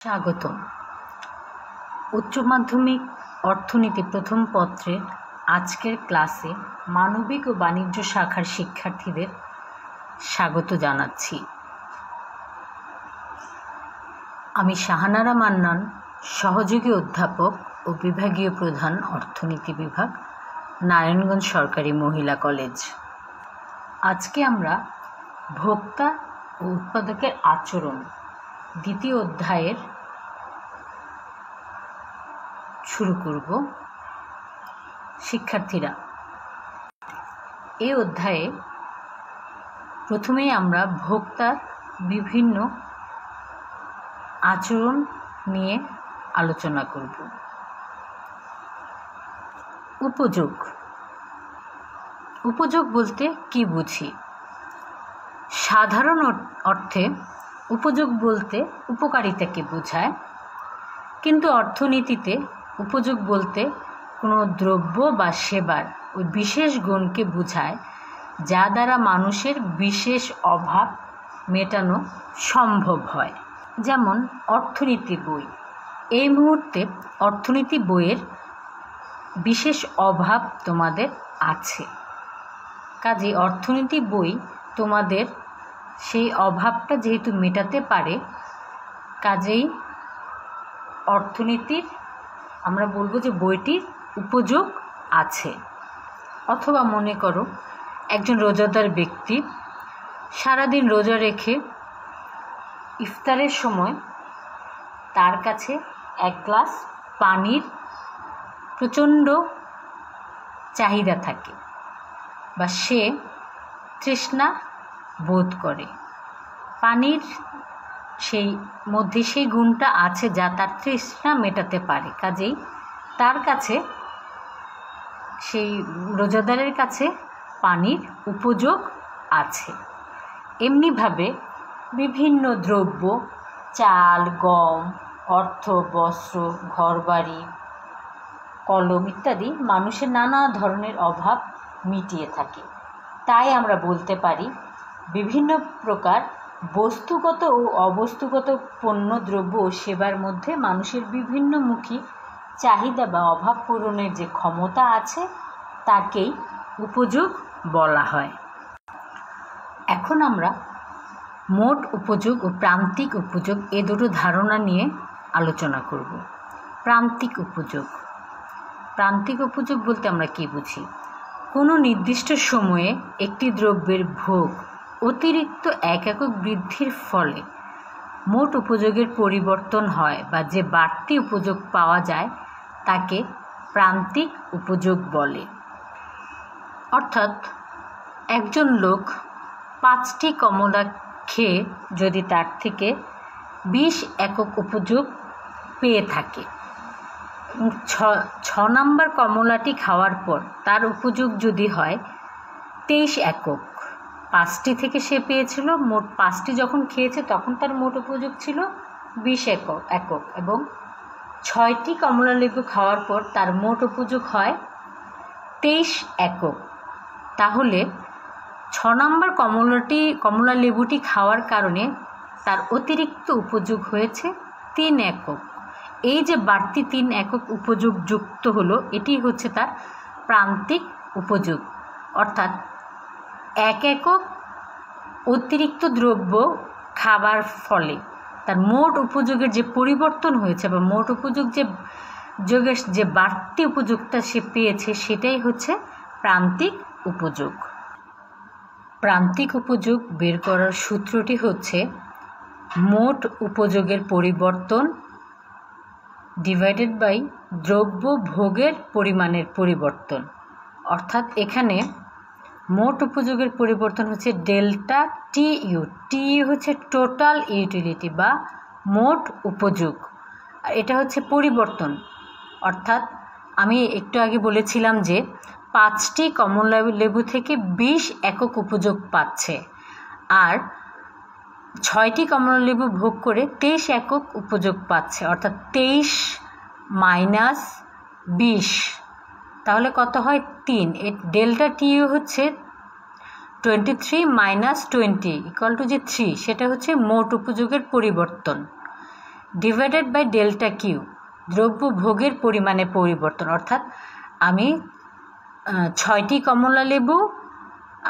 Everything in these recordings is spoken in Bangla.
স্বাগতম। উচ্চ মাধ্যমিক অর্থনীতি প্রথম পত্রের আজকের ক্লাসে মানবিক ও বাণিজ্য শাখার শিক্ষার্থীদের স্বাগত জানাচ্ছি। আমি শাহানারা মান্নান, সহযোগী অধ্যাপক ও বিভাগীয় প্রধান, অর্থনীতি বিভাগ, নারায়ণগঞ্জ সরকারি মহিলা কলেজ। আজকে আমরা ভোক্তা ও উৎপাদকের আচরণ দ্বিতীয় অধ্যায়ের শুরু করব। শিক্ষার্থীরা, এই অধ্যায়ে প্রথমেই আমরা ভোক্তার বিভিন্ন আচরণ নিয়ে আলোচনা করব। উপযোগ। উপযোগ বলতে কি বুঝি? সাধারণ অর্থে উপযোগ বলতে উপকারিতাকে বোঝায়, কিন্তু অর্থনীতিতে উপযোগ বলতে কোনো দ্রব্য বা সেবার ওই বিশেষ গুণকে বোঝায় যা দ্বারা মানুষের বিশেষ অভাব মেটানো সম্ভব হয়। যেমন অর্থনীতি বই। এই মুহূর্তে অর্থনীতি বইয়ের বিশেষ অভাব তোমাদের আছে, কাজেই অর্থনীতি বই তোমাদের সেই অভাবটা যেহেতু মেটাতে পারে, কাজেই অর্থনীতির আমরা বলবো যে বইটির উপযোগ আছে। অথবা মনে করো একজন রোজাদার ব্যক্তি সারাদিন রোজা রেখে ইফতারের সময় তার কাছে এক গ্লাস পানির প্রচণ্ড চাহিদা থাকে বা সে তৃষ্ণা বোধ করে। পানির সেই মধ্যে সেই গুণটা আছে যা তার তৃষ্ণা মেটাতে পারে, কাজেই তার কাছে, সেই রোজাদারের কাছে পানির উপযোগ আছে। এমনিভাবে বিভিন্ন দ্রব্য, চাল, গম, অর্থ, বস্ত্র, ঘরবাড়ি, কলম ইত্যাদি মানুষের নানা ধরনের অভাব মিটিয়ে থাকে। তাই আমরা বলতে পারি বিভিন্ন প্রকার বস্তুগত ও অবস্তুগত পণ্য, দ্রব্য ও সেবার মধ্যে মানুষের বিভিন্নমুখী চাহিদা বা অভাব পূরণের যে ক্ষমতা আছে তাকেই উপযোগ বলা হয়। এখন আমরা মোট উপযোগ ও প্রান্তিক উপযোগ এ দুটো ধারণা নিয়ে আলোচনা করব। প্রান্তিক উপযোগ। প্রান্তিক উপযোগ বলতে আমরা কি বুঝি? কোনো নির্দিষ্ট সময়ে একটি দ্রব্যের ভোগ অতিরিক্ত এক একক বৃদ্ধির ফলে মোট উপযোগের পরিবর্তন হয় বা যে বাড়তি উপযোগ পাওয়া যায় তাকে প্রান্তিক উপযোগ বলে। অর্থাৎ একজন লোক 5টি কমলা খেয়ে যদি তার থেকে 20 একক উপযোগ পেয়ে থাকে, 6 নম্বর কমলাটি খাওয়ার পর তার উপযোগ যদি হয় 23 একক, 5টি থেকে সে পেয়েছিল, মোট 5টি যখন খেয়েছে তখন তার মোট উপযোগ ছিল 20 একক এবং 6টি কমলা লেবু খাওয়ার পর তার মোট উপযোগ হয় 23 একক। তাহলে 6 নম্বর কমলা লেবুটি খাওয়ার কারণে তার অতিরিক্ত উপযোগ হয়েছে 3 একক। এই যে বাড়তি 3 একক উপযোগ যুক্ত হলো, এটি হচ্ছে তার প্রান্তিক উপযোগ। অর্থাৎ 1 একক অতিরিক্ত দ্রব্য খাবার ফলে তার মোট উপযোগের যে পরিবর্তন হয়েছে বা মোট উপযোগ যে বাড়তি উপযোগটা সে পেয়েছে সেটাই হচ্ছে প্রান্তিক উপযোগ। প্রান্তিক উপযোগ বের করার সূত্রটি হচ্ছে মোট উপযোগের পরিবর্তন ডিভাইডেড বাই দ্রব্য ভোগের পরিমাণের পরিবর্তন। অর্থাৎ এখানে মোট উপযোগের পরিবর্তন হচ্ছে ডেল্টা টিইউ। টিইউ হচ্ছে টোটাল ইউটিলিটি বা মোট উপযোগ, আর এটা হচ্ছে পরিবর্তন। অর্থাৎ আমি একটু আগে বলেছিলাম যে 5টি কমলা লেবু থেকে 20 একক উপযোগ পাচ্ছে, আর 6টি কমলা লেবু ভোগ করে 23 একক উপযোগ পাচ্ছে। অর্থাৎ 23 মাইনাস 20, তাহলে কত হয়? 3। ডেল্টা টিইউ হচ্ছে 23 মাইনাস 20 ইকুয়াল টু যে 3, সেটা হচ্ছে মোট উপযোগের পরিবর্তন। ডিভাইডেড বাই ডেল্টা কিউ, দ্রব্য ভোগের পরিমাণে পরিবর্তন, অর্থাৎ আমি 6টি কমলা লেবু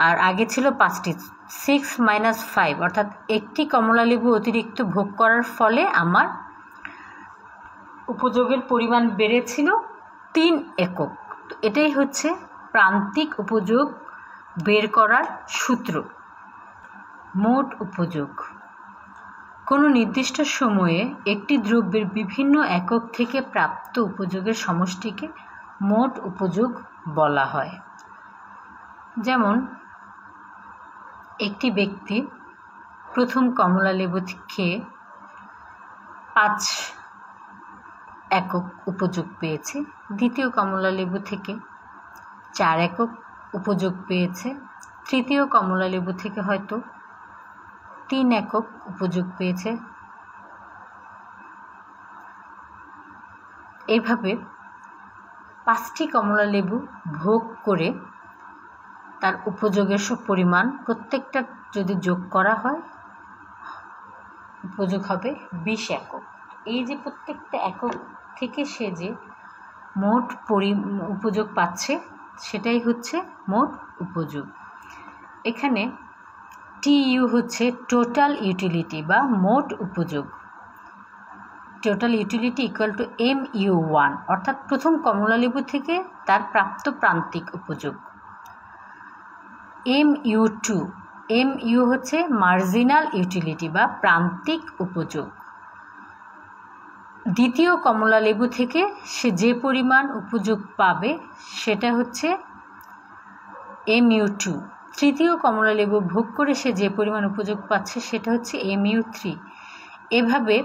আর আগে ছিল 5টি, 6 - 5 অর্থাৎ একটি কমলা লেবু অতিরিক্ত ভোগ করার ফলে আমার উপযোগের পরিমাণ বেড়েছিল 3 একক। তো এটাই হচ্ছে প্রান্তিক উপযোগ বের করার সূত্র। মোট উপযোগ কোনো নির্দিষ্ট সময়ে একটি দ্রব্যের বিভিন্ন একক থেকে প্রাপ্ত উপযোগের সমষ্টিকে মোট উপযোগ বলা হয়। যেমন একটি ব্যক্তি প্রথম কমলা লেবু খেয়ে 5 একক উপযোগ পেয়েছে, দ্বিতীয় কমলা লেবু থেকে 4 একক উপযোগ পেয়েছে, তৃতীয় কমলা লেবু থেকে হয়তো 3 একক উপযোগ পেয়েছে। এইভাবে 5টি কমলা লেবু ভোগ করে তার উপযোগের পরিমাণ প্রত্যেকটা যদি যোগ করা হয় উপযোগ হবে 20 একক। এই যে প্রত্যেকটা একক থেকে সে যে মোট উপযোগ পাচ্ছে সেটাই হচ্ছে মোট উপযোগ। এখানে টিইউ হচ্ছে টোটাল ইউটিলিটি বা মোট উপযোগ। Total utility equal to MU1, অর্থাৎ প্রথম কমলা লেবু থেকে তার প্রাপ্ত প্রান্তিক উপযোগ। MU2, MU হচ্ছে মার্জিনাল ইউটিলিটি বা প্রান্তিক উপযোগ। দ্বিতীয় কমলা লেবু থেকে সে যে পরিমাণ উপযোগ পাবে সেটা হচ্ছে MU2। তৃতীয় কমলা লেবু ভোগ করে সে যে পরিমাণ উপযোগ পাচ্ছে সেটা হচ্ছে MU3। এভাবে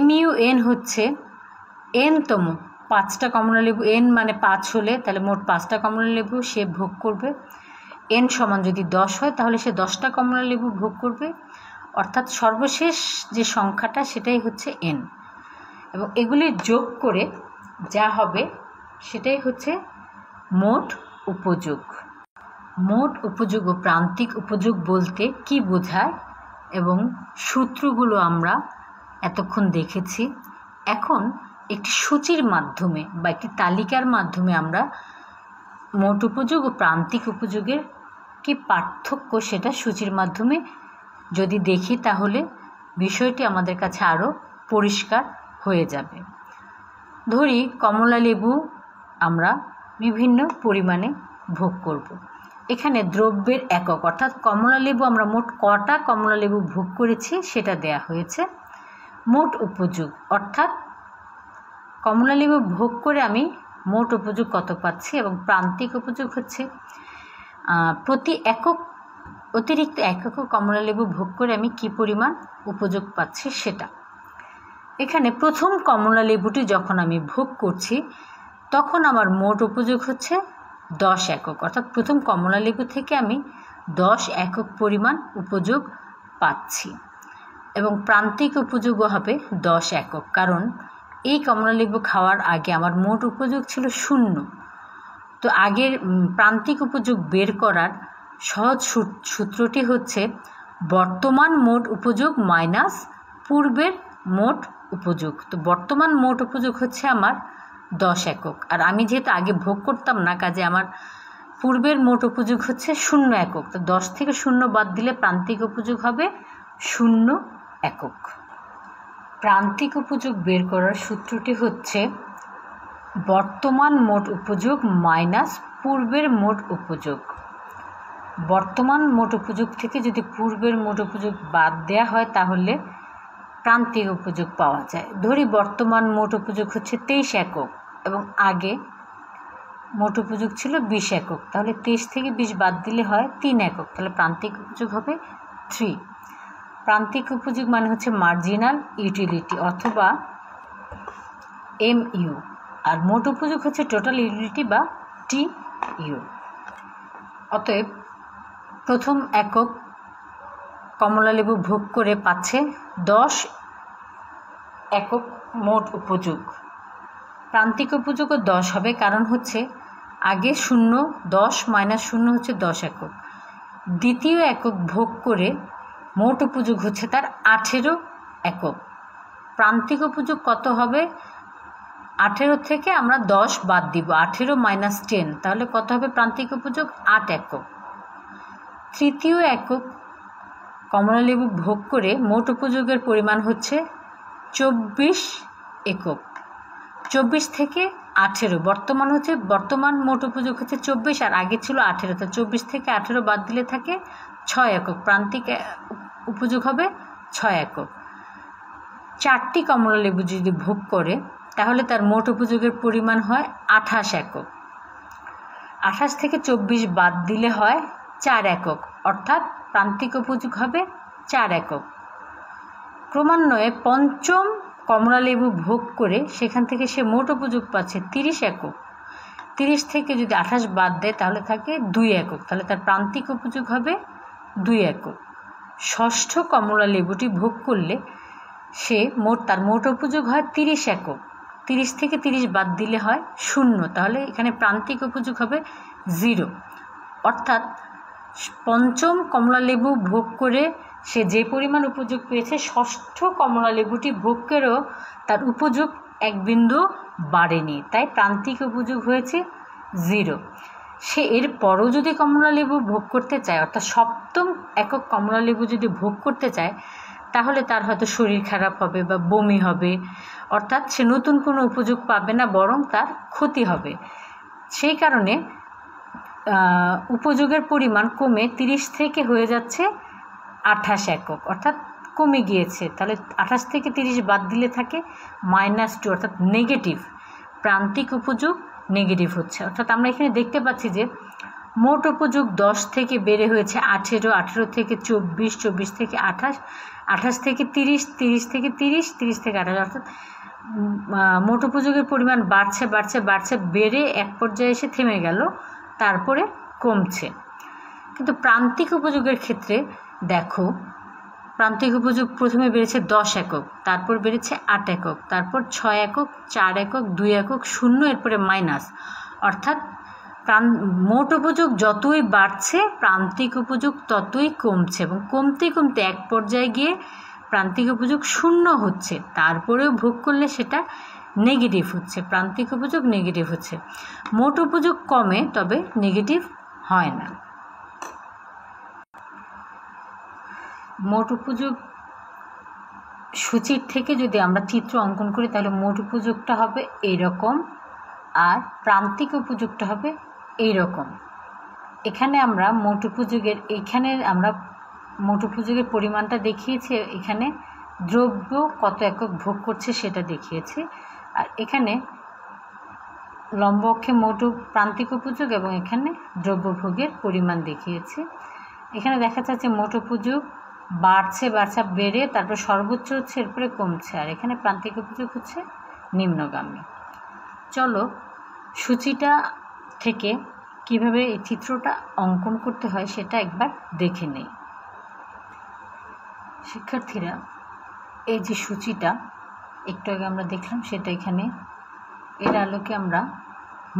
MUN হচ্ছে nতম, 5টা কমলা লেবু, n মানে 5 হলে তাহলে মোট 5টা কমলা লেবু সে ভোগ করবে। n সমান যদি 10 হয় তাহলে সে 10টা কমলা লেবু ভোগ করবে, অর্থাৎ সর্বশেষ যে সংখ্যাটা সেটাই হচ্ছে n, এবং এগুলি যোগ করে যা হবে সেটাই হচ্ছে মোট উপযোগ। মোট উপযোগ ও প্রান্তিক উপযোগ বলতে কি বোঝায় এবং সূত্রগুলো আমরা এতক্ষণ দেখেছি। এখন একটি সূচির মাধ্যমে বা একটি তালিকার মাধ্যমে আমরা মোট উপযোগ ও প্রান্তিক উপযোগের কি পার্থক্য সেটা সূচির মাধ্যমে যদি দেখি তাহলে বিষয়টি আমাদের কাছে আরও পরিষ্কার হয়ে যাবে। ধরি কমলা লেবু আমরা বিভিন্ন পরিমাণে ভোগ করব। এখানে দ্রব্যের একক অর্থাৎ কমলা লেবু আমরা মোট কটা কমলা লেবু ভোগ করেছি সেটা দেয়া হয়েছে। মোট উপযোগ অর্থাৎ কমলা লেবু ভোগ করে আমি মোট উপযোগ কত পাচ্ছি, এবং প্রান্তিক উপযোগ হচ্ছে প্রতি একক অতিরিক্ত একক কমলা লেবু ভোগ করে আমি কি পরিমাণ উপযোগ পাচ্ছি সেটা। এখানে প্রথম কমলা লেবুটি যখন আমি ভোগ করছি তখন আমার মোট উপযোগ হচ্ছে 10 একক, অর্থাৎ প্রথম কমলা লেবু থেকে আমি 10 একক পরিমাণ উপযোগ পাচ্ছি, এবং প্রান্তিক উপযোগও হবে 10 একক, কারণ এই কমলা লেবু খাওয়ার আগে আমার মোট উপযোগ ছিল 0। তো আগের প্রান্তিক উপযোগ বের করার সহজ সূত্রটি হচ্ছে বর্তমান মোট উপযোগ মাইনাস পূর্বের মোট উপযোগ। তো বর্তমান মোট উপযোগ হচ্ছে আমার 10 একক, আর আমি যেহেতু আগে ভোগ করতাম না কাজে আমার পূর্বের মোট উপযোগ হচ্ছে 0 একক। তো 10 থেকে 0 বাদ দিলে প্রান্তিক উপযোগ হবে 0 একক। প্রান্তিক উপযোগ বের করার সূত্রটি হচ্ছে বর্তমান মোট উপযোগ মাইনাস পূর্বের মোট উপযোগ। বর্তমান মোট উপযোগ থেকে যদি পূর্বের মোট উপযোগ বাদ দেওয়া হয় তাহলে প্রান্তিক উপযোগ পাওয়া যায়। ধরি বর্তমান মোট উপযোগ হচ্ছে 23 একক এবং আগে মোট উপযোগ ছিল 20 একক, তাহলে 23 থেকে 20 বাদ দিলে হয় 3 একক, তাহলে প্রান্তিক উপযোগ হবে 3। প্রান্তিক উপযোগ মানে হচ্ছে মার্জিনাল ইউটিলিটি অথবা MU, আর মোট উপযোগ হচ্ছে টোটাল ইউটিলিটি বা TU। অতএব প্রথম একক কমলা লেবু ভোগ করে পাচ্ছে 10 একক মোট উপযোগ। প্রান্তিক উপযোগও 10 হবে, কারণ হচ্ছে আগে 0, 10 মাইনাস 0 হচ্ছে 10 একক। দ্বিতীয় একক ভোগ করে মোট উপযোগ হচ্ছে তার 18 একক। প্রান্তিক উপযোগ কত হবে? 18 থেকে আমরা 10 বাদ দিব, 18 মাইনাস 10, তাহলে কত হবে প্রান্তিক উপযোগ? 8 একক। তৃতীয় একক কমলালেবু ভোগ করে মোট উপযোগের পরিমাণ হচ্ছে 24 একক। 24 থেকে 18 বর্তমান মোট উপযোগ হচ্ছে 24 আর আগে ছিল 18, তো 24 থেকে 18 বাদ দিলে থাকে 6 একক। প্রান্তিক উপযোগ হবে 6 একক। 4টি কমলালেবু যদি ভোগ করে তাহলে তার মোট উপযোগের পরিমাণ হয় 28 একক। 28 থেকে 24 বাদ দিলে হয় 4 একক, অর্থাৎ প্রান্তিক উপযোগ হবে 4 একক। ক্রমান্বয়ে পঞ্চম কমলালেবু ভোগ করে সেখান থেকে সে মোট উপযোগ পাচ্ছে 30 একক। 30 থেকে যদি 28 বাদ দেয় তাহলে থাকে 2 একক, তাহলে তার প্রান্তিক উপযোগ হবে 2 একক। ষষ্ঠ কমলালেবুটি ভোগ করলে তার মোট উপযোগ হয় 30 একক। 30 থেকে 30 বাদ দিলে হয় 0, তাহলে এখানে প্রান্তিক উপযোগ হবে 0। অর্থাৎ পঞ্চম কমলালেবু ভোগ করে সে যে পরিমাণ উপযোগ পেয়েছে, ষষ্ঠ কমলালেবুটি ভোগ করেও তার উপযোগ 1 বিন্দু বাড়েনি, তাই প্রান্তিক উপযোগ হয়েছে 0। সে এরপরও যদি কমলালেবু ভোগ করতে চায়, অর্থাৎ সপ্তম একক কমলালেবু যদি ভোগ করতে চায়, তাহলে তার হয়তো শরীর খারাপ হবে বা বমি হবে, অর্থাৎ সে নতুন কোনো উপযোগ পাবে না, বরং তার ক্ষতি হবে। সেই কারণে উপযোগের পরিমাণ কমে 30 থেকে হয়ে যাচ্ছে 28 একক, অর্থাৎ কমে গিয়েছে। তাহলে 28 থেকে 30 বাদ দিলে থাকে -2, অর্থাৎ নেগেটিভ। প্রান্তিক উপযোগ নেগেটিভ হচ্ছে, অর্থাৎ আমরা এখানে দেখতে পাচ্ছি যে মোট উপযোগ 10 থেকে বেড়ে হয়েছে 18, 18 থেকে 24, 24 থেকে 28, 28 থেকে 30, 30 থেকে 30, 30 থেকে 28, অর্থাৎ মোট উপযোগের পরিমাণ বাড়ছে বাড়ছে বাড়ছে, বেড়ে এক পর্যায়ে এসে থেমে গেল, তারপরে কমছে। কিন্তু প্রান্তিক উপযোগের ক্ষেত্রে দেখো, প্রান্তিক উপযোগ প্রথমে বেড়েছে 10 একক, তারপর বেড়েছে 8 একক, তারপর 6 একক, 4 একক, 2 একক, 0, এরপরে মাইনাস, অর্থাৎ মোট উপযোগ যতই বাড়ছে প্রান্তিক উপযোগ ততই কমছে, এবং কমতে কমতে এক পর্যায়ে গিয়ে প্রান্তিক উপযোগ 0 হচ্ছে, তারপরেও ভোগ করলে সেটা নেগেটিভ হচ্ছে, প্রান্তিক উপযোগ নেগেটিভ হচ্ছে। মোট উপযোগ কমে, তবে নেগেটিভ হয় না। মোট উপযোগ সূচির থেকে যদি আমরা চিত্র অঙ্কন করি তাহলে মোট উপযোগটা হবে এইরকম, আর প্রান্তিক উপযোগটা হবে এইরকম। এখানে আমরা মোট উপযোগের পরিমাণটা দেখিয়েছি, এখানে দ্রব্য কত একক ভোগ করছে সেটা দেখিয়েছি, আর এখানে লম্ব অক্ষে মোট প্রান্তিক উপযোগ এবং এখানে দ্রব্য ভোগের পরিমাণ দেখিয়েছি। এখানে দেখা যাচ্ছে মোট উপযোগ বাড়ছে বাড়ছে বেড়ে তারপর সর্বোচ্চ হচ্ছে, এরপরে কমছে, আর এখানে প্রান্তিক উপযোগ হচ্ছে নিম্নগামী। চলো সূচিটা থেকে কিভাবে এই চিত্রটা অঙ্কন করতে হয় সেটা একবার দেখে নেই। শিক্ষার্থীরা, এই যে সূচিটা একটু আগে আমরা দেখলাম, সেটা এখানে এর আলোকে আমরা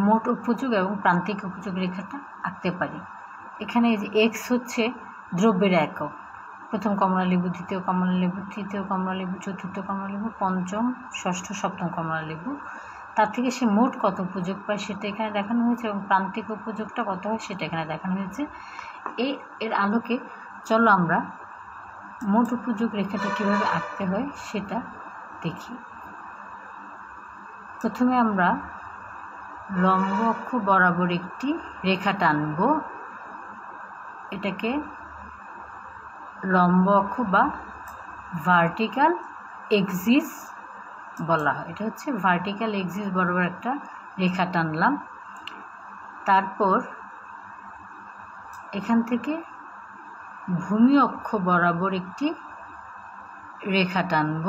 মোট উপযোগ এবং প্রান্তিক উপযোগ রেখাটা আঁকতে পারি। এখানে এই যে এক্স হচ্ছে দ্রব্যের একক, প্রথম কমলালেবু, দ্বিতীয় কমলালেবু, তৃতীয় কমলালেবু, চতুর্থ কমলালেবু, পঞ্চম, ষষ্ঠ, সপ্তম কমলালেবু, তার থেকে সে মোট কত উপযোগ পায় সেটা এখানে দেখানো হয়েছে, এবং প্রান্তিক উপযোগটা কত হয় সেটা এখানে দেখানো হয়েছে। এর আলোকে চলো আমরা মোট উপযোগ রেখাটা কীভাবে আঁকতে হয় সেটা দেখি। প্রথমে আমরা লম্ব অক্ষ বরাবর একটি রেখা টানব, এটাকে লম্ব অক্ষ বা ভার্টিক্যাল এক্সিস বলা হয়। এটা হচ্ছে ভার্টিক্যাল এক্সিস বরাবর একটা রেখা টানলাম, তারপর এখান থেকে ভূমি অক্ষ বরাবর একটি রেখা টানব,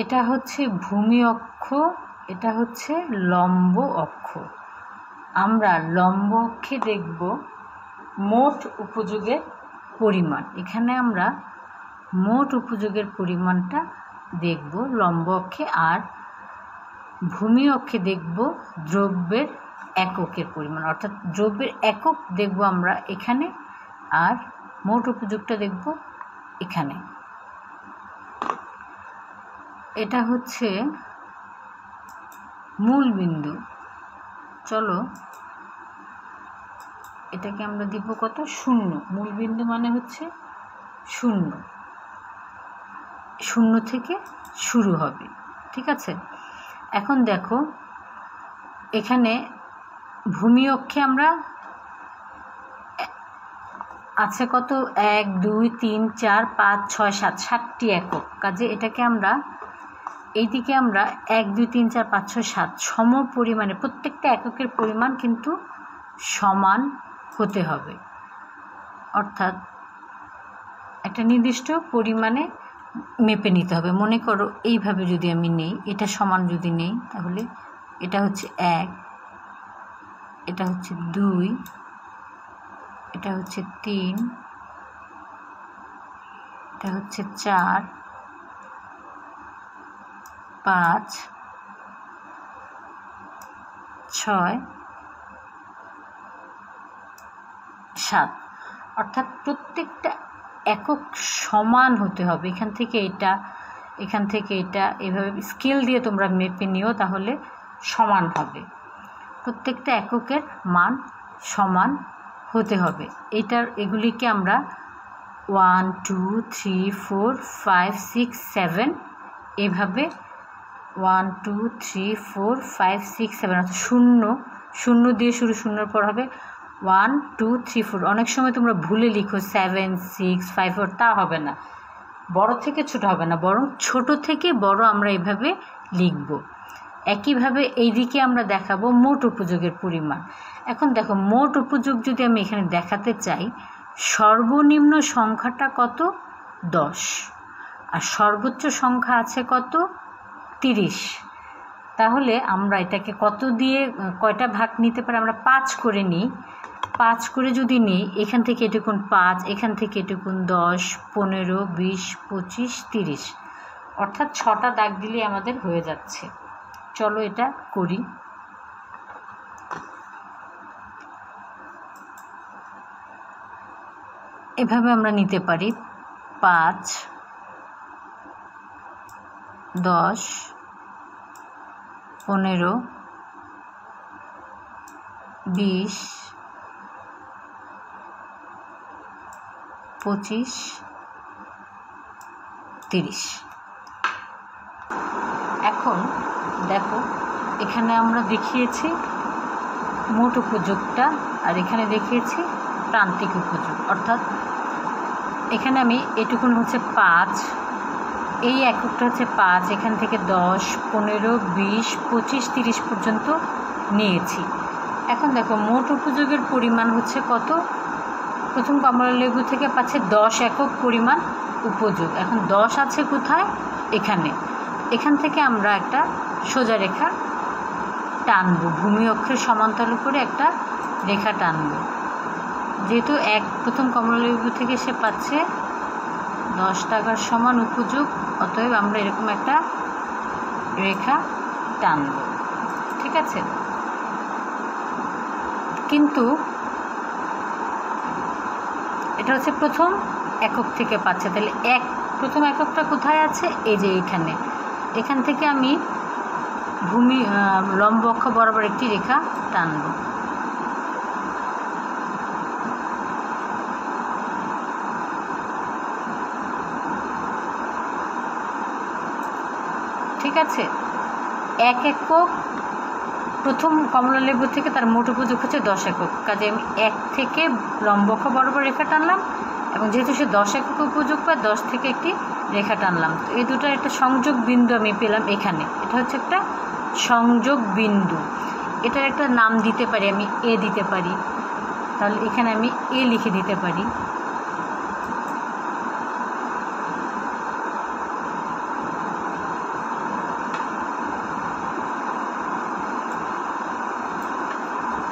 এটা হচ্ছে ভূমি অক্ষ, এটা হচ্ছে লম্ব অক্ষ। আমরা লম্ব অক্ষে দেখব মোট উপযোগের পরিমাণ, এখানে আমরা মোট উপযোগের পরিমাণটা দেখব লম্ব অক্ষে, আর ভূমি অক্ষে দেখব দ্রব্যের এককের পরিমাণ, অর্থাৎ দ্রব্যের একক দেখব আমরা এখানে, আর মোট উপযোগটা দেখব এখানে। এটা হচ্ছে মূল বিন্দু। চলো এটাকে আমরা দিব কত? 0। মূল বিন্দু মানে হচ্ছে 0, 0 থেকে শুরু হবে। ঠিক আছে, এখন দেখো এখানে ভূমি অক্ষে আমরা আছে কত? 1 2 3 4 5 6 7, 7টি একক। কাজে এটাকে আমরা এইদিকে আমরা 1 2 3 4 5 6 7 সম পরিমাণে, প্রত্যেকটা এককের পরিমাণ কিন্তু সমান হতে হবে। অর্থাৎ একটা নির্দিষ্ট পরিমাণে মেপে নিতে হবে। মনে করো এইভাবে যদি আমি নেই, এটা সমান যদি নেই, তাহলে এটা হচ্ছে 1, এটা হচ্ছে 2, এটা হচ্ছে 3, এটা হচ্ছে 4, 5, 6, 7। অর্থাৎ প্রত্যেকটা একক সমান হতে হবে। এখান থেকে এটা, এখান থেকে এটা, এভাবে স্কেল দিয়ে তোমরা মেপে নিও, তাহলে সমান হবে। প্রত্যেকটা এককের মান সমান হতে হবে। এগুলিকে আমরা 1 2 3 4 5 6 7 এভাবে 1 2 3 4 5 6 7, অর্থাৎ 0 0 দিয়ে শুরু, 0-এর পর হবে 1 2 3 4। অনেক সময় তোমরা ভুলে লিখো 7 6 5 4, তা হবে না। বড় থেকে ছোট হবে না, বরং ছোট থেকে বড় আমরা এভাবে লিখব। একইভাবে এইদিকে আমরা দেখাবো মোট উপযোগের পরিমাণ। এখন দেখো মোট উপযোগ যদি আমি এখানে দেখাতে চাই, সর্বনিম্ন সংখ্যাটা কত? 10, আর সর্বোচ্চ সংখ্যা আছে কত? 30। তাহলে আমরা এটাকে কত দিয়ে কয়টা ভাগ নিতে পারি? আমরা 5 করে নিই। 5 করে যদি নিই, এখান থেকে এটুকুন 5, এখান থেকে এটুকুন 10 15 20 25 30, অর্থাৎ 6টা দাগ দিলে আমাদের হয়ে যাচ্ছে। চলো এটা করি। এভাবে আমরা নিতে পারি 5 10 15 20 25 30। এখন দেখো এখানে আমরা দেখিয়েছি মোট উপযোগটা, আর এখানে দেখিয়েছি প্রান্তিক উপযোগ। অর্থাৎ এখানে আমি এটুকুন হচ্ছে 5, এই এককটা হচ্ছে 5, এখান থেকে 10 15 20 25 30 পর্যন্ত নিয়েছি। এখন দেখো মোট উপযোগের পরিমাণ হচ্ছে কত? প্রথম কমলালেবু থেকে পাচ্ছে 10 একক পরিমাণ উপযোগ। এখন 10 আছে কোথায়? এখানে। এখান থেকে আমরা একটা সোজা রেখা টানবো, ভূমি অক্ষের সমান্তরাল করে একটা রেখা টানবো। যেহেতু প্রথম কমলালেবু থেকে সে পাচ্ছে 10 টাকার সমান উপযোগ, অতএব আমরা এরকম একটা রেখা টানব। ঠিক আছে, কিন্তু এটা হচ্ছে প্রথম একক থেকে পাচ্ছে, তাহলে প্রথম এককটা কোথায় আছে? এই যে এইখানে। এখান থেকে আমি লম্ব অক্ষ বরাবর একটি রেখা টানব। ঠিক আছে, 1 একক প্রথম কমলালেবু থেকে তার মোট উপযোগ হচ্ছে 10 একক। কাজে আমি 1 থেকে লম্ব অক্ষ বরাবর রেখা টানলাম, এবং যেহেতু সে 10 একক উপযোগ পায়, 10 থেকে একটি রেখা টানলাম। তো এই দুটার একটা সংযোগ বিন্দু আমি পেলাম এখানে। এটা হচ্ছে একটা সংযোগ বিন্দু। এটার একটা নাম দিতে পারি, আমি এ দিতে পারি। তাহলে এখানে আমি এ লিখে দিতে পারি।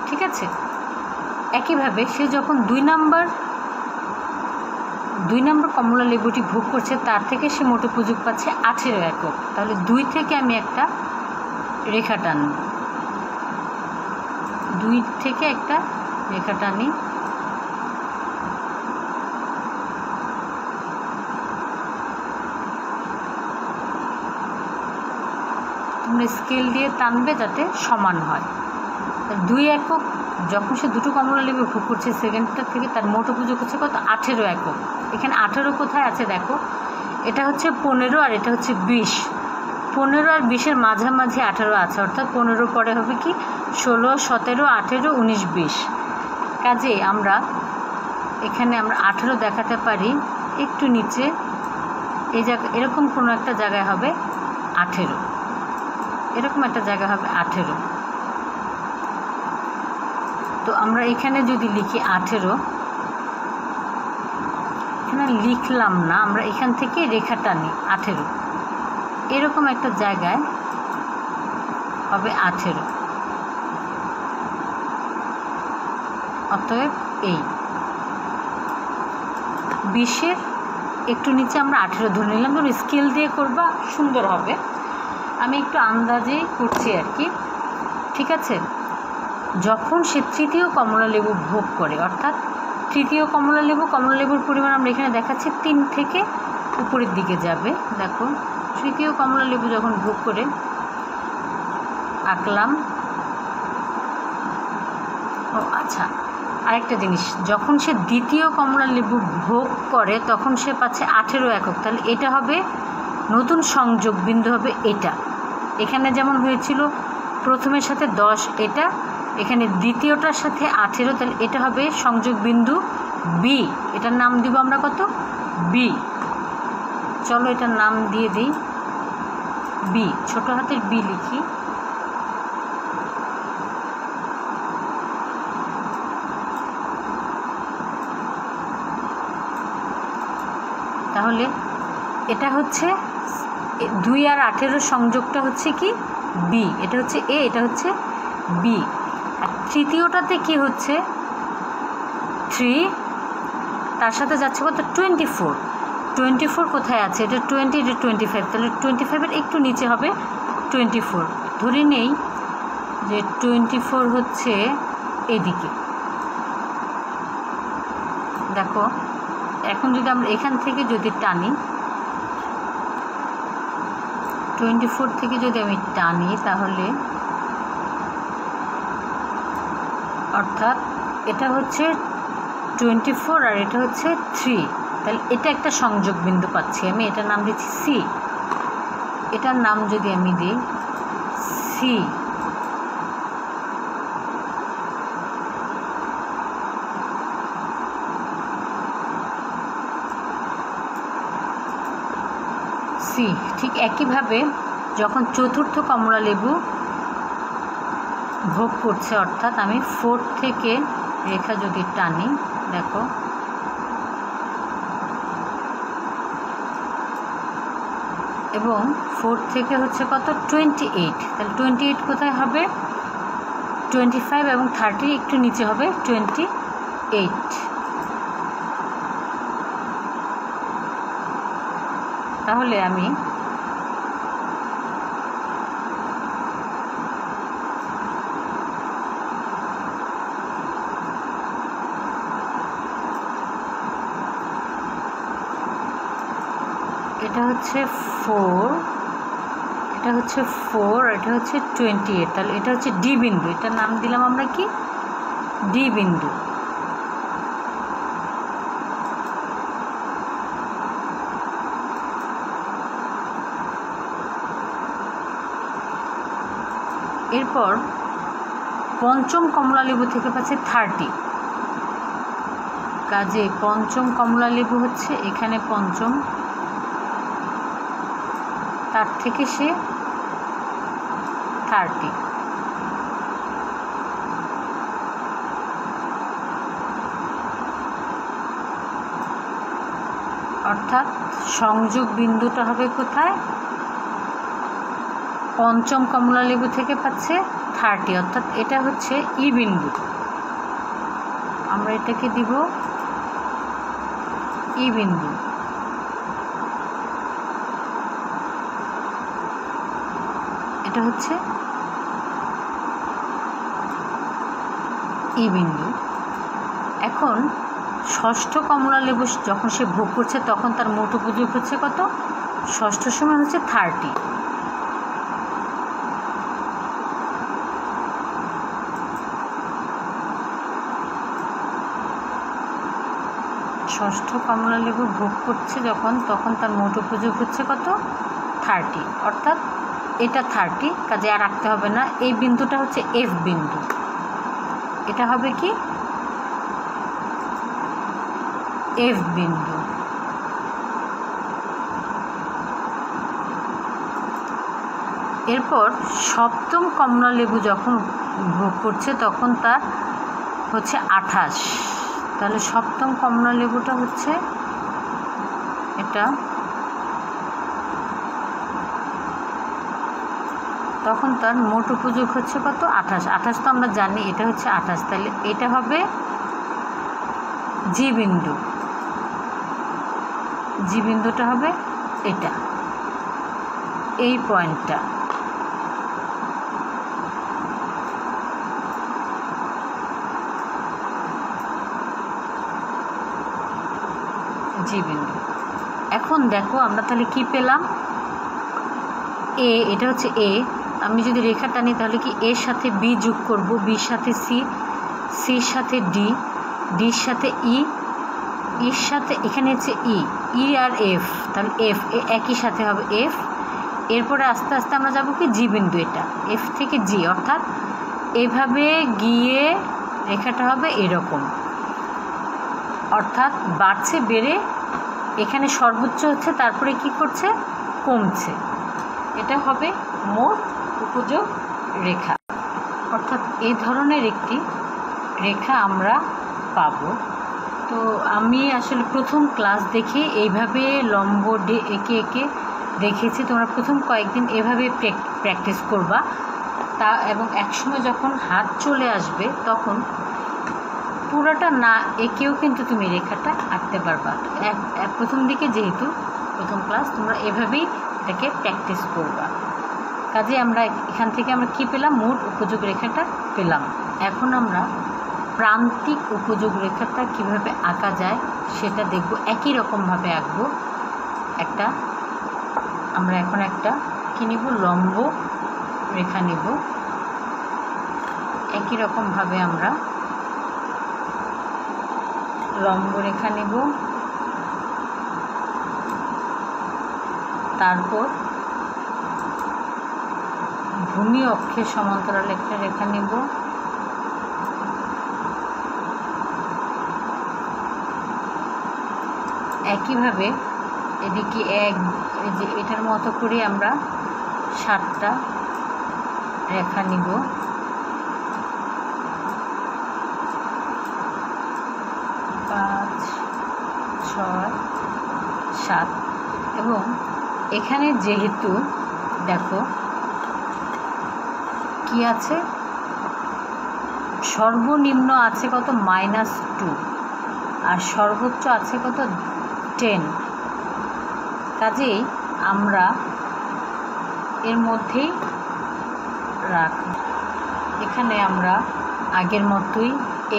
ঠিক আছে, একইভাবে সে যখন 2 নম্বর কমলালেবুটি ভোগ করছে, তার থেকে সে মোট উপযোগ পাচ্ছে 18 একক। তাহলে 2 থেকে আমি একটা রেখা টানব, 2 থেকে একটা রেখা টানি। তোমরা স্কেল দিয়ে টানবে যাতে সমান হয়। 2 একক যখন সে দুটো কমলা লেবু ভোগ করছে সেকেন্ডটা থেকে তার মোট উপযোগ হচ্ছে কত 18 একক। এখানে 18 কোথায় আছে দেখো, এটা হচ্ছে 15 আর এটা হচ্ছে 20। 15 আর 20-এর মাঝামাঝি 18 আছে, অর্থাৎ 15 পরে হবে কি 16, 17, 18, 19, 20। কাজে আমরা এখানে 18 দেখাতে পারি, একটু নিচে এই জায়গা এরকম কোনো একটা জায়গায় হবে 18, এরকম একটা জায়গা হবে 18। তো আমরা এখানে যদি লিখি 18, এখানে লিখলাম না, আমরা এখান থেকে রেখা টানি 18, এরকম একটা জায়গায় হবে 18। অতএব এই 20-এর একটু নিচে আমরা 18 ধরে নিলাম। ধরো স্কেল দিয়ে করবা সুন্দর হবে, আমি একটু আন্দাজেই করছি আর কি, ঠিক আছে। যখন সে তৃতীয় কমলা লেবু ভোগ করে, অর্থাৎ তৃতীয় কমলা লেবুর পরিমাণ আমরা এখানে দেখাচ্ছি 3 থেকে উপরের দিকে যাবে। দেখো তৃতীয় কমলা লেবু যখন ভোগ করে, আঁকলাম। ও আচ্ছা, আরেকটা জিনিস, যখন সে দ্বিতীয় কমলা লেবু ভোগ করে তখন সে পাচ্ছে 18 একক। তাহলে এটা হবে নতুন সংযোগ বিন্দু, হবে এটা। এখানে যেমন হয়েছিল প্রথমের সাথে 10, এটা এখানে দ্বিতীয়টার সাথে 18, তাহলে এটা হবে সংযোগ বিন্দু বি। এটার নাম দিব আমরা কত, বি। চলো এটার নাম দিয়ে দিই বি, ছোট হাতের বি লিখি। তাহলে এটা হচ্ছে 2 আর 18 সংযোগটা হচ্ছে কি বি, এটা হচ্ছে এ, এটা হচ্ছে বি। আর তৃতীয়টাতে কি হচ্ছে 3, তার সাথে যাচ্ছে কত 24। 24 কোথায় আছে, এটা 20, এটা 25, তাহলে 25-এর একটু নিচে হবে 24। ধরে নেই যে 24 হচ্ছে এদিকে। দেখো এখন যদি আমরা এখান থেকে যদি টানি, 24 থেকে যদি আমি টানি, তাহলে অর্থাৎ এটা হচ্ছে 24 আর এটা হচ্ছে 3, তাহলে এটা একটা সংযোগ বিন্দু পাচ্ছি আমি। এটার নাম দিচ্ছি সি। এটার নাম যদি আমি দিই সি, সি। ঠিক একইভাবে যখন চতুর্থ কমলা লেবু ভোগ করছে, অর্থাৎ আমি 4 থেকে রেখা যদি টানি, দেখো এবং 4 থেকে হচ্ছে কত 28, তাহলে 28 কোথায় হবে 25 এবং 30 একটু নিচে হবে 28। তাহলে আমি এটা হচ্ছে 4, এটা হচ্ছে 4, এটা হচ্ছে 28, তাহলে এটা হচ্ছে ডি বিন্দু। এটার নাম দিলাম আমরা কি ডি বিন্দু। এরপর পঞ্চম কমলা লেবু থেকে পাচ্ছে 30। কাজে পঞ্চম কমলা লেবু হচ্ছে এখানে পঞ্চম, তার থেকে সে 30। অর্থাৎ সংযোগ বিন্দুটা হবে কোথায়, পঞ্চম কমলা লেবু থেকে পাচ্ছে 30, অর্থাৎ এটা হচ্ছে ই বিন্দু। আমরা এটাকে দিব ই বিন্দু। এটা হচ্ছে ই বিন্দু। এখন ষষ্ঠ কমলা লেবু যখন সে ভোগ করছে তখন তার মোট উপযোগ হচ্ছে কত, ষষ্ঠ সময় হচ্ছে 30। ষষ্ঠ কমলা লেবু ভোগ করছে যখন, তখন তার মোট উপযোগ হচ্ছে কত? 30, অর্থাৎ এটা 30, কাজে আর রাখতে হবে না। এই বিন্দুটা হচ্ছে এফ বিন্দু, এটা হবে কি এফ বিন্দু। এরপর সপ্তম কমলা লেবু যখন ভোগ করছে তখন তার হচ্ছে 28, তাহলে সপ্তম কমলা লেবুটা হচ্ছে এটা, তখন তার মোট উপযোগ হচ্ছে কত? 28 তো আমরা জানি এটা হচ্ছে 28, তাহলে এটা হবে জি বিন্দু, জি বিন্দুটা হবে এটা, এই পয়েন্টটা। জি বিন্দু। এখন দেখো আমরা তাহলে কি পেলাম? এ, এটা হচ্ছে এ। আমি যদি রেখা টানি তাহলে কি এর সাথে বি যোগ করব, বির সাথে সি, সির সাথে ডি, ডির সাথে ই, ইর সাথে এখানে হচ্ছে ই, ই আর এফ, তাহলে এফ একই সাথে হবে এফ। এরপরে আস্তে আস্তে আমরা যাব কি জি বিন্দু, এটা এফ থেকে জি, অর্থাৎ এভাবে গিয়ে রেখাটা হবে এরকম, অর্থাৎ বাড়ছে বেড়ে এখানে সর্বোচ্চ হচ্ছে, তারপরে কি করছে? কমছে। এটা হবে মোট উপযোগ রেখা, অর্থাৎ এই ধরনের একটি রেখা আমরা পাব। তো আমি আসলে প্রথম ক্লাস দেখে এইভাবে লম্ব এঁকে এঁকে দেখেছি, তোমরা প্রথম কয়েকদিন এভাবে প্র্যাকটিস করবা, তা এবং একসময় যখন হাত চলে আসবে তখন পুরোটা না এঁকেও কিন্তু তুমি রেখাটা আঁকতে পারবা। প্রথম দিকে যেহেতু প্রথম ক্লাস, তোমরা এভাবেই এটাকে প্র্যাকটিস করবা। কাজে আমরা এখান থেকে আমরা কি পেলাম? মোট উপযোগ রেখাটা পেলাম। এখন আমরা প্রান্তিক উপযোগ রেখাটা কিভাবে আঁকা যায় সেটা দেখব। একই রকমভাবে আঁকবো। আমরা এখন একটা কি নিব? লম্ব রেখা নিব। একই রকমভাবে আমরা লম্ব রেখা নিব, তারপর ভূমি অক্ষের সমান্তরাল একটা রেখা নিব, একইভাবে এদিকে এই যে এটার মতো করে আমরা 7টা রেখা নিব, 5, 6, 7। এবং এখানে যেহেতু দেখো কি আছে, সর্বনিম্ন আছে কত? -2, আর সর্বোচ্চ আছে কত? 10। কাজেই আমরা এর মধ্যেই রাখব। এখানে আমরা আগের মতোই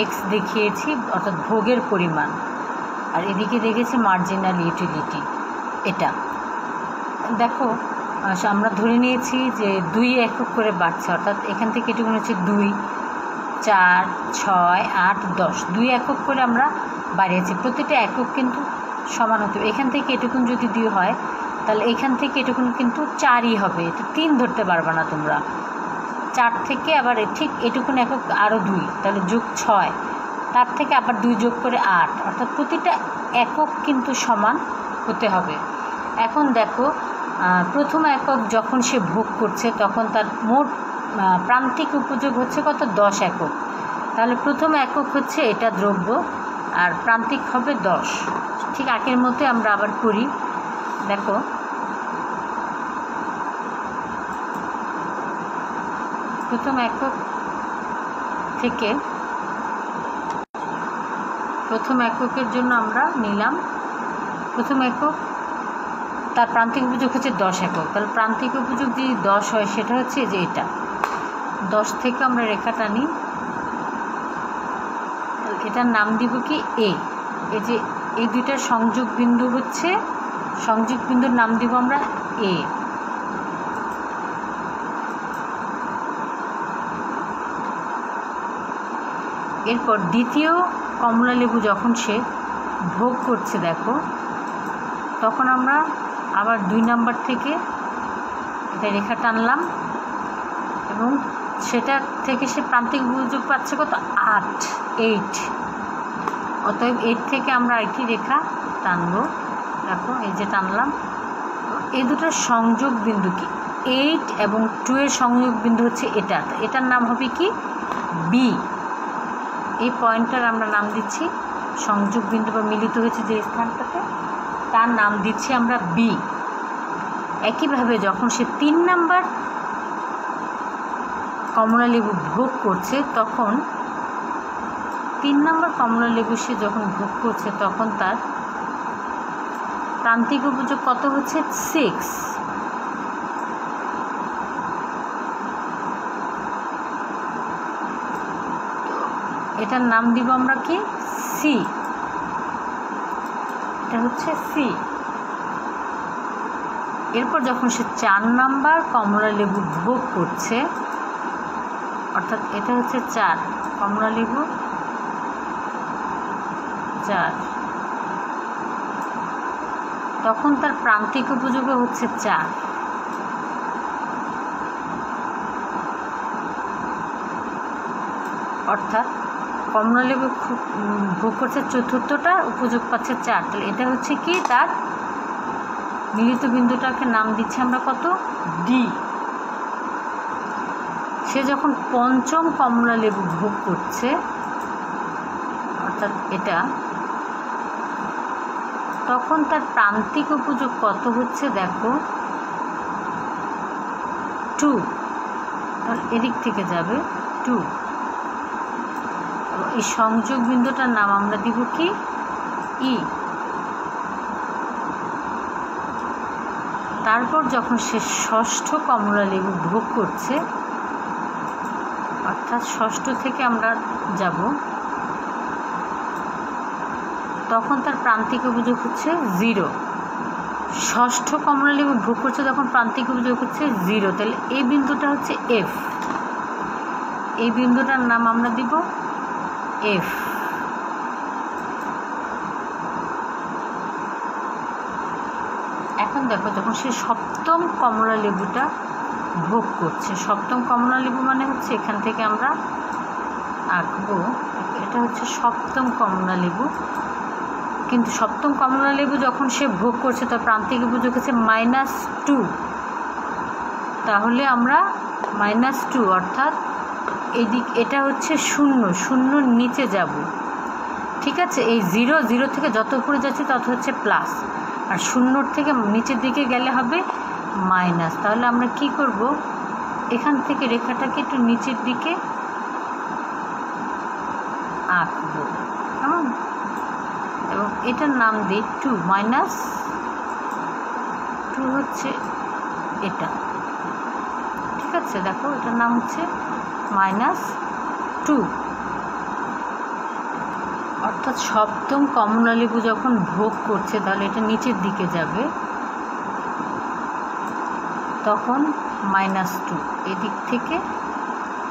এক্স দেখিয়েছি, অর্থাৎ ভোগের পরিমাণ, আর এদিকে দেখেছি মার্জিনাল ইউটিলিটি। এটা দেখো আমরা ধরে নিয়েছি যে 2 একক করে বাড়ছে, অর্থাৎ এখান থেকে এটুকুন হচ্ছে 2, 4, 6, 8, 10, 2 একক করে আমরা বাড়িয়েছি। প্রতিটা একক কিন্তু সমান হতো। এখান থেকে এটুকুন যদি 2 হয় তাহলে এখান থেকে এটুকুন কিন্তু 4ই হবে, এটা 3 ধরতে পারবে না তোমরা। 4 থেকে আবার ঠিক এটুকুন একক আরও 2, তাহলে যোগ 6, তার থেকে আবার 2 যোগ করে 8, অর্থাৎ প্রতিটা একক কিন্তু সমান হতে হবে। এখন দেখো প্রথম একক যখন সে ভোগ করছে তখন তার মোট প্রান্তিক উপযোগ হচ্ছে কত? 10 একক। তাহলে প্রথম একক হচ্ছে এটা দ্রব্য, আর প্রান্তিক হবে 10। ঠিক আগের মতো আমরা আবার করি। দেখো প্রথম একক থেকে প্রথম এককের জন্য আমরা নিলাম প্রথম একক, তার প্রান্তিক উপযোগ হচ্ছে 10 একক। তাহলে প্রান্তিক উপযোগ যদি 10 হয় সেটা হচ্ছে যে এটা 10 থেকে আমরা রেখা টানি, এটার নাম দিব কি? এ। এই যে এই দুইটার সংযোগ বিন্দু হচ্ছে, সংযোগ বিন্দুর নাম দিব আমরা এ। এরপর দ্বিতীয় কমলা লেবু যখন সে ভোগ করছে দেখো, তখন আমরা আবার 2 নাম্বার থেকে এটা রেখা টানলাম এবং সেটা থেকে সে প্রান্তিক উপযোগ পাচ্ছে কত 8। অতএব 8 থেকে আমরা আরেকটি রেখা টানবো। দেখো এই যে টানলাম, এই দুটোর সংযোগ বিন্দু কি 8 এবং 2 এর সংযোগ বিন্দু হচ্ছে এটা, এটার নাম হবে কি বি। এই পয়েন্টটার আমরা নাম দিচ্ছি সংযোগ বিন্দু বা মিলিত হয়েছে যে স্থানটাতে, তার নাম দিচ্ছি আমরা বি। একইভাবে যখন সে 3 নাম্বার কমলালেবু ভোগ করছে, তখন 3 নাম্বার কমলালেবু সে যখন ভোগ করছে তখন তার প্রান্তিক উপযোগ কত হচ্ছে 6। এটার নাম দিব আমরা কি সি, এটা হচ্ছে সি। এরপর যখন সে 4 নাম্বার কমলালেবু ভোগ করছে, অর্থাৎ এটা হচ্ছে 4 কমলালেবু 4, তখন তার প্রান্তিক উপযোগ হচ্ছে 4। অর্থাৎ কমলালেবু ভোগ করছে 4টা, উপযোগ পাচ্ছে 4। তাহলে এটা হচ্ছে কি তার মিলিত বিন্দুটাকে নাম দিচ্ছি আমরা কত ডি। সে যখন 5ম কমলালেবু ভোগ করছে, অর্থাৎ এটা, তখন তার প্রান্তিক উপযোগ কত হচ্ছে দেখো 2। তাহলে এদিক থেকে যাবে 2। এই সংযোগ বিন্দুটার নাম আমরা দিব কি ই। তারপর যখন সে 6ষ্ঠ কমলালেবু ভোগ করছে, অর্থাৎ 6ষ্ঠ থেকে আমরা যাব, তখন তার প্রান্তিক উপযোগ হচ্ছে 0। 6ষ্ঠ কমলালেবু ভোগ করছে তখন প্রান্তিক উপযোগ হচ্ছে 0। তাহলে এই বিন্দুটা হচ্ছে এফ, এই বিন্দুটার নাম আমরা দিব এফ। এখন দেখো যখন সে 7ম কমলালেবুটা ভোগ করছে, 7ম কমলালেবু মানে হচ্ছে এখান থেকে আমরা আঁকবো, এটা হচ্ছে 7ম কমলালেবু। কিন্তু 7ম কমলালেবু যখন সে ভোগ করছে তার প্রান্তিক উপযোগ হচ্ছে -2। তাহলে আমরা -2, অর্থাৎ এদিক এটা হচ্ছে 0 নিচে যাব, ঠিক আছে। এই 0 থেকে যত উপরে যাচ্ছে তত হচ্ছে প্লাস, আর 0 থেকে নিচের দিকে গেলে হবে মাইনাস। তাহলে আমরা কি করব, এখান থেকে রেখাটাকে একটু নিচের দিকে আঁকবো, কেমন, এবং এটার নাম দিই 2 -2 হচ্ছে এটা, ঠিক আছে। দেখো এটার নাম হচ্ছে -2। অর্থাৎ 7ম কমলালেবু যখন ভোগ করছে তাহলে এটা নিচের দিকে যাবে, তখন -2 এদিক থেকে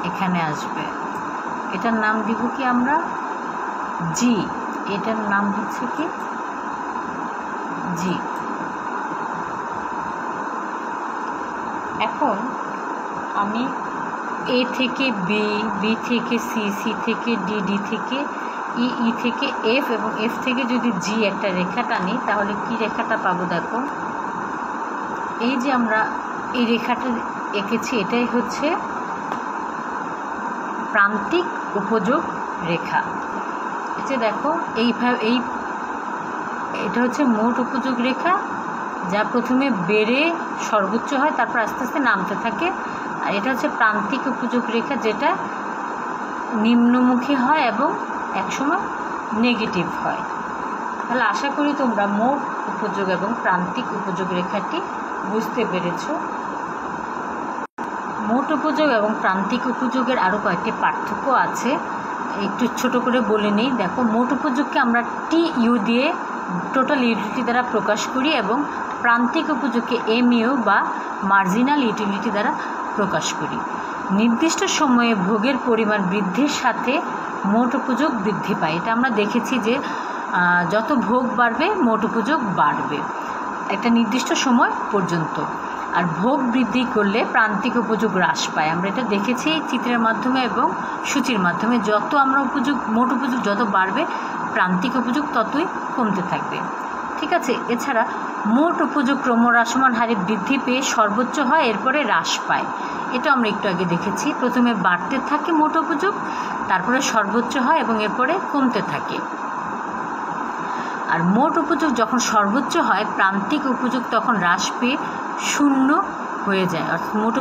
এখানে আসবে। এটার নাম দিব কি আমরা জি, এটার নাম হচ্ছে কি জি। এখন আমি এ থেকে বি, বি থেকে সি, সি থেকে ডি, ডি থেকে ই, ই থেকে এফ এবং এফ থেকে যদি জি একটা রেখা টানি, তাহলে কি রেখাটা পাবো দেখো, এই যে আমরা এই রেখাটা এঁকেছি এটাই হচ্ছে প্রান্তিক উপযোগ রেখা। এই যে দেখো এইভাবে এটা হচ্ছে মোট উপযোগ রেখা, যা প্রথমে বেড়ে সর্বোচ্চ হয়, তারপর আস্তে আস্তে নামতে থাকে। আর এটা হচ্ছে প্রান্তিক উপযোগ রেখা, যেটা নিম্নমুখী হয় এবং একসময় নেগেটিভ হয়। তাহলে আশা করি তোমরা মোট উপযোগ এবং প্রান্তিক উপযোগ রেখাটি বুঝতে পেরেছ। মোট উপযোগ এবং প্রান্তিক উপযোগের আরও কয়েকটি পার্থক্য আছে, একটু ছোট করে বলে নিই। দেখো, মোট উপযোগকে আমরা টি ইউ দিয়ে টোটাল ইউটিলিটি দ্বারা প্রকাশ করি এবং প্রান্তিক উপযোগকে এম ইউ বা মার্জিনাল ইউটিলিটি দ্বারা প্রকাশ করি। নির্দিষ্ট সময়ে ভোগের পরিমাণ বৃদ্ধির সাথে মোট উপযোগ বৃদ্ধি পায়। এটা আমরা দেখেছি যে যত ভোগ বাড়বে মোট উপযোগ বাড়বে একটা নির্দিষ্ট সময় পর্যন্ত। আর ভোগ বৃদ্ধি করলে প্রান্তিক উপযোগ হ্রাস পায়। আমরা এটা দেখেছি এই চিত্রের মাধ্যমে এবং সূচির মাধ্যমে। যত আমরা মোট উপযোগ যত বাড়বে প্রান্তিক উপযোগ ততই কমতে থাকবে। ঠিক আছে। এছাড়া মোট উপযোগ ক্রমহ্রাসমান হারে বৃদ্ধি পেয়ে সর্বোচ্চ হয়, এরপরে হ্রাস পায়। এটা আমরা একটু আগে দেখেছি। প্রথমে বাড়তে থাকে মোট উপযোগ, তারপরে সর্বোচ্চ হয় এবং এরপরে কমতে থাকে। আর মোট উপযোগ যখন সর্বোচ্চ হয় প্রান্তিক উপযোগ তখন হ্রাস পেয়ে শূন্য হয়ে যায়। অর্থাৎ মোট